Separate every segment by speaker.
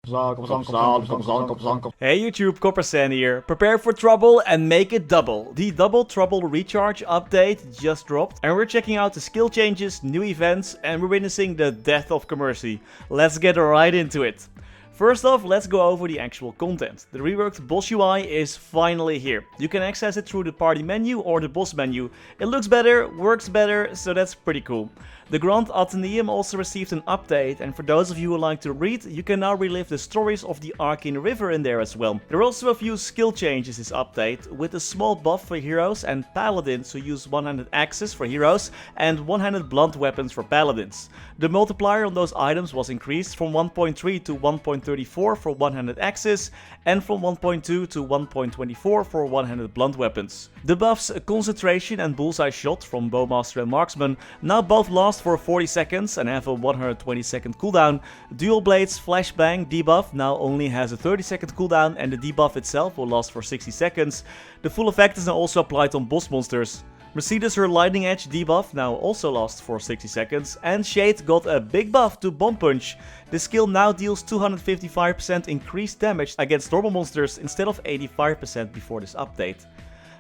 Speaker 1: Hey YouTube, Coppersan here. Prepare for trouble and make it double. The Double Trouble Recharge update just dropped and we're checking out the skill changes, new events, and we're witnessing the death of Commerci. Let's get right into it. First off, let's go over the actual content. The reworked boss UI is finally here. You can access it through the party menu or the boss menu. It looks better, works better, so that's pretty cool. The Grand Athenaeum also received an update, and for those of you who like to read, you can now relive the stories of the Arcane River in there as well. There are also a few skill changes this update, with a small buff for heroes and paladins who use one-handed axes for heroes and one-handed blunt weapons for paladins. The multiplier on those items was increased from 1.3 to 1.34 for one-handed axes and from 1.2 to 1.24 for one-handed blunt weapons. The buffs Concentration and Bullseye Shot from Bowmaster and Marksman now both last for 40 seconds and have a 120 second cooldown. Dual Blades Flashbang debuff now only has a 30 second cooldown and the debuff itself will last for 60 seconds. The full effect is now also applied on boss monsters. Mercedes her Lightning Edge debuff now also lasts for 60 seconds, and Shade got a big buff to Bomb Punch. The skill now deals 255% increased damage against normal monsters instead of 85% before this update.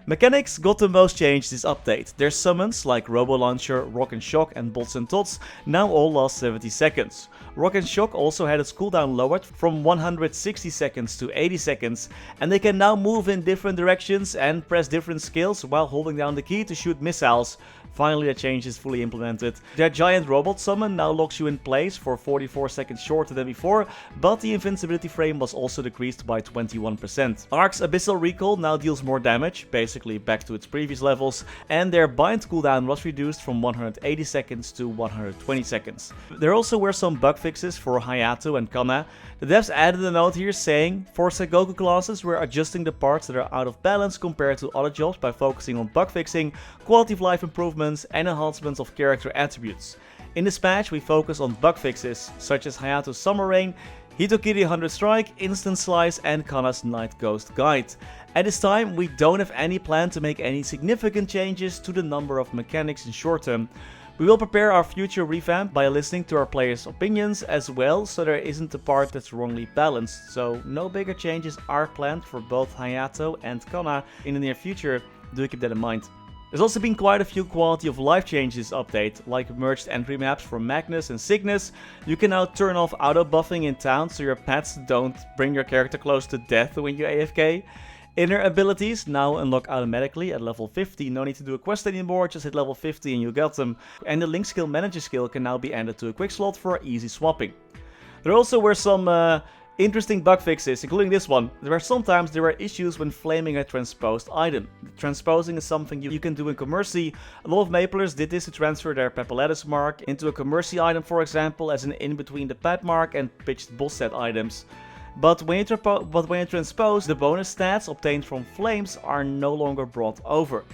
Speaker 1: Mechanics got the most change this update. Their summons like Robo Launcher, Rock and Shock and Bots and Tots now all last 70 seconds. Rock and Shock also had its cooldown lowered from 160 seconds to 80 seconds, and they can now move in different directions and press different skills while holding down the key to shoot missiles. Finally, the change is fully implemented. Their Giant Robot Summon now locks you in place for 44 seconds shorter than before, but the invincibility frame was also decreased by 21%. Ark's Abyssal Recall now deals more damage, basically back to its previous levels, and their Bind cooldown was reduced from 180 seconds to 120 seconds. There also were some bug fixes for Hayato and Kana. The devs added a note here saying, for Sengoku classes we're adjusting the parts that are out of balance compared to other jobs by focusing on bug fixing, quality of life improvements and enhancements of character attributes. In this patch we focus on bug fixes, such as Hayato's Summer Rain, Hitokiri 100 Strike, Instant Slice and Kana's Night Ghost Guide. At this time we don't have any plan to make any significant changes to the number of mechanics in short term. We will prepare our future revamp by listening to our players' opinions as well, so there isn't a part that's wrongly balanced. So no bigger changes are planned for both Hayato and Kana in the near future, do keep that in mind. There's also been quite a few quality of life changes this update, like merged entry maps for Magnus and Cygnus. You can now turn off auto buffing in town so your pets don't bring your character close to death when you AFK. Inner abilities now unlock automatically at level 50, no need to do a quest anymore, just hit level 50 and you got them. And the Link Skill Manager skill can now be added to a quick slot for easy swapping. There also were some interesting bug fixes, including this one. Sometimes there were issues when flaming a transposed item. Transposing is something you can do in Commerci. A lot of Maplers did this to transfer their Papilletus mark into a Commerci item, for example, as an in between the Pap mark and pitched boss set items. But when you transpose, the bonus stats obtained from flames are no longer brought over.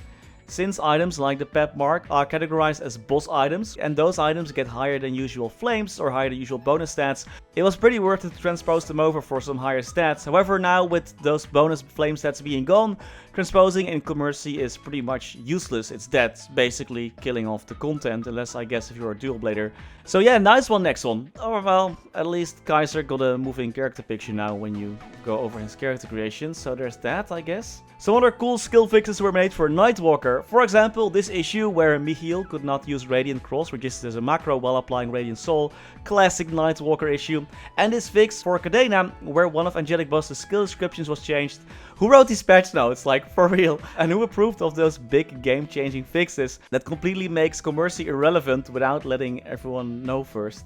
Speaker 1: Since items like the Pep Mark are categorized as boss items, and those items get higher than usual flames or higher than usual bonus stats, it was pretty worth it to transpose them over for some higher stats. However, now with those bonus flame stats being gone, transposing in Commerci is pretty much useless. It's dead, basically killing off the content, unless I guess if you're a dual blader. So yeah, nice one, next one. Or well, at least Kaiser got a moving character picture now when you go over his character creation, so there's that, I guess. Some other cool skill fixes were made for Nightwalker. For example, this issue where Michiel could not use Radiant Cross registered as a macro while applying Radiant Soul, classic Nightwalker issue. And this fix for Cadena, where one of Angelic Boss's skill descriptions was changed. Who wrote these patch notes, like for real? And who approved of those big game-changing fixes that completely makes Commerci irrelevant without letting everyone know first?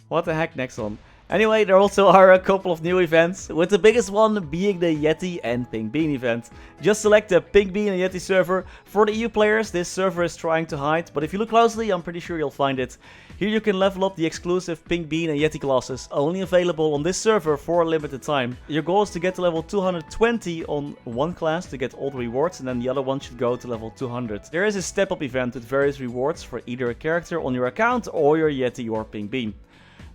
Speaker 1: What the heck, next one. Anyway, there also are a couple of new events, with the biggest one being the Yeti and Pink Bean event. Just select the Pink Bean and Yeti server. For the EU players, this server is trying to hide, but if you look closely, I'm pretty sure you'll find it. Here you can level up the exclusive Pink Bean and Yeti classes, only available on this server for a limited time. Your goal is to get to level 220 on one class to get all the rewards, and then the other one should go to level 200. There is a step-up event with various rewards for either a character on your account or your Yeti or Pink Bean.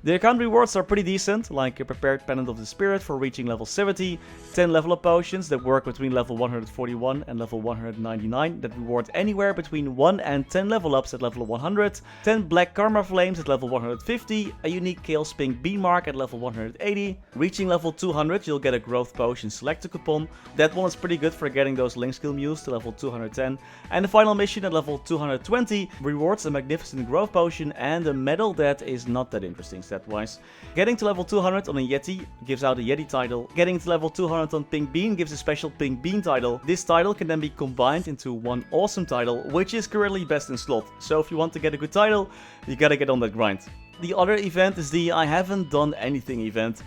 Speaker 1: The account rewards are pretty decent, like a prepared Pendant of the Spirit for reaching level 70, 10 level up potions that work between level 141 and level 199 that reward anywhere between 1 and 10 level ups at level 100, 10 Black Karma Flames at level 150, a unique Chaos Pink Bean Mark at level 180, reaching level 200 you'll get a Growth Potion Selector coupon, that one is pretty good for getting those Link Skill Mules to level 210, and the final mission at level 220 rewards a Magnificent Growth Potion and a medal that is not that interesting stat-wise. Getting to level 200 on a Yeti gives out a Yeti title. Getting to level 200 on Pink Bean gives a special Pink Bean title. This title can then be combined into one awesome title, which is currently best in slot. So if you want to get a good title, you gotta get on that grind. The other event is the I haven't done anything event.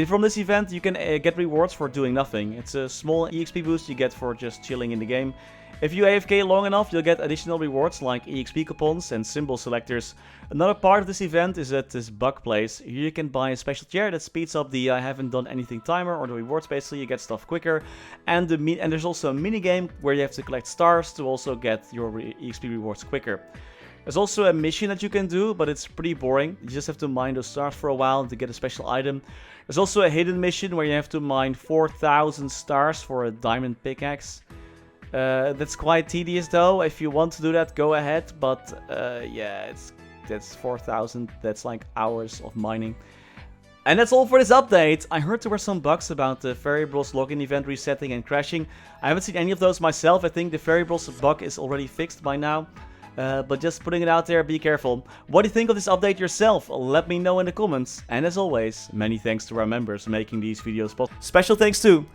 Speaker 1: From this event you can get rewards for doing nothing. It's a small EXP boost you get for just chilling in the game. If you AFK long enough, you'll get additional rewards like EXP coupons and symbol selectors. Another part of this event is at this bug place. Here you can buy a special chair that speeds up the I haven't done anything timer, or the rewards basically, you get stuff quicker. And there's also a mini game where you have to collect stars to also get your EXP rewards quicker. There's also a mission that you can do, but it's pretty boring. You just have to mine those stars for a while to get a special item. There's also a hidden mission where you have to mine 4,000 stars for a diamond pickaxe. That's quite tedious though. If you want to do that, go ahead, but yeah, that's 4,000, that's like hours of mining. And that's all for this update. I heard there were some bugs about the Fairy Bros login event resetting and crashing. I haven't seen any of those myself. I think the Fairy Bros bug is already fixed by now. But just putting it out there, be careful. What do you think of this update yourself? Let me know in the comments. And as always, many thanks to our members making these videos possible. Special thanks to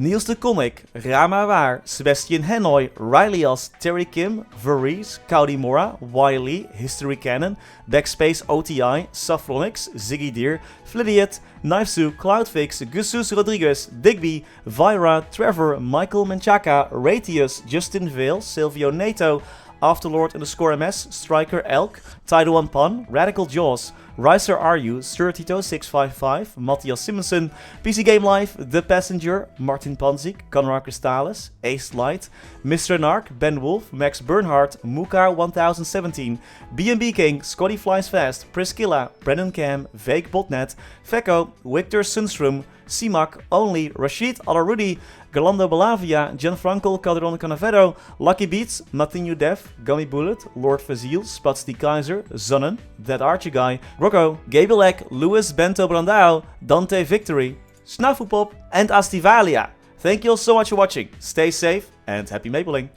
Speaker 1: Niels de Coninck, Raar maar waar, Sebastian Hanoy, Ryalias, Terry Kim, Vareese, Mora, Wiley, Historycanon, BackSpaceOTI, Saffronyx, Ziggy Deer, Flidiot, Knifesu, Cloudfix, Gusus Rodriguez, Digby, Vira, Trevor, Michael Menchaca, Ratius, Justin Vale, Silvio Nato, Afterlord_MS, Striker Elk, Taiwan Pan, Radical Jaws, Riser RU, Sir Tito 655, Mathias Simonsson, PC Game Life, The Passenger, Martin Panzik, Conrad Crystallis, Ace Light, Mr. Narc, Ben Wolf, Max Bernhardt, Mukar 1017, BNB King, Scotty Flies Fast, Priscilla, Brendon Cam, Fake Botnet, Fecko, Victor Sunstrom, ceemak, Only, Rashid Alarudi, Galando Balavia, Gianfranco Calderon Canavedo, Lucky Beats, Matinho Dev, Gummy Bullet, Lord Fazil, Spats the Kaiser, Zonnen, Dead Archie Guy, Rocco, Gabilek, Louis Bento Brandao, Dante Victory, Snaffupop, and Astivalia. Thank you all so much for watching. Stay safe and happy mapling.